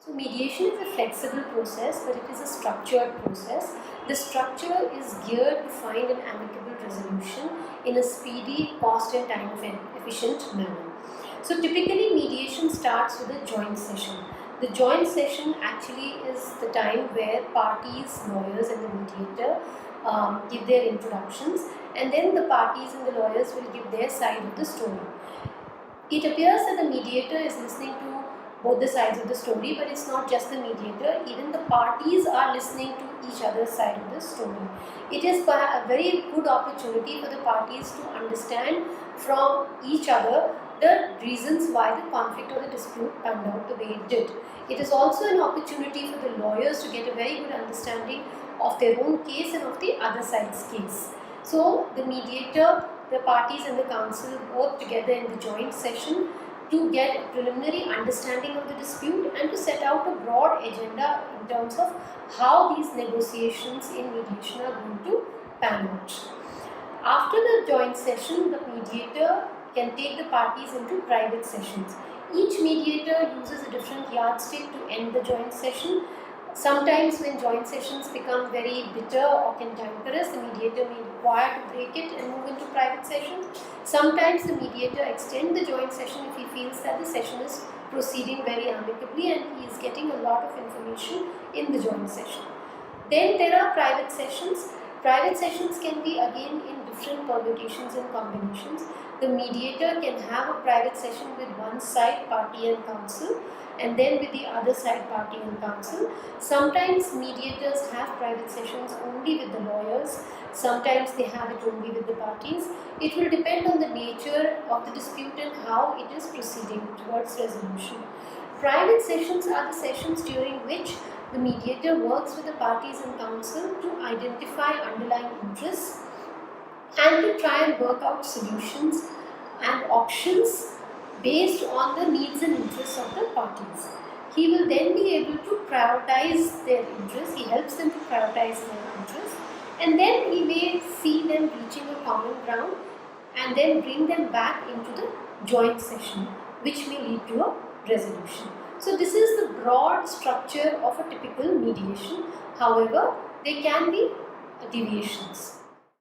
So mediation is a flexible process, but it is a structured process. The structure is geared to find an amicable resolution in a speedy, cost and time efficient manner. So typically mediation starts with a joint session. The joint session actually is the time where parties, lawyers and the mediator give their introductions, and then the parties and the lawyers will give their side of the story. It appears that the mediator is listening to both the sides of the story, but it's not just the mediator, even the parties are listening to each other's side of the story. It is a very good opportunity for the parties to understand from each other the reasons why the conflict or the dispute panned out the way it did. It is also an opportunity for the lawyers to get a very good understanding of their own case and of the other side's case. So the mediator, the parties and the counsel work together in the joint session to get a preliminary understanding of the dispute and to set out a broad agenda in terms of how these negotiations in mediation are going to pan out. After the joint session, the mediator can take the parties into private sessions. Each mediator uses a different yardstick to end the joint session. Sometimes when joint sessions become very bitter or cantankerous, the mediator may require to break it and move into private sessions. Sometimes the mediator extends the joint session if he feels that the session is proceeding very amicably and he is getting a lot of information in the joint session. Then there are private sessions. Private sessions can be again in different permutations and combinations. The mediator can have a private session with one side, party and counsel, and then with the other side, party and counsel. Sometimes mediators have private sessions only with the lawyers. Sometimes they have it only with the parties. It will depend on the nature of the dispute and how it is proceeding towards resolution. Private sessions are the sessions during which the mediator works with the parties and counsel to identify underlying interests and to try and work out solutions and options based on the needs and interests of the parties. He will then be able to prioritize their interests. He helps them to prioritize their interests, and then he may see them reaching a common ground and then bring them back into the joint session, which may lead to a resolution. So this is the broad structure of a typical mediation. However, there can be deviations.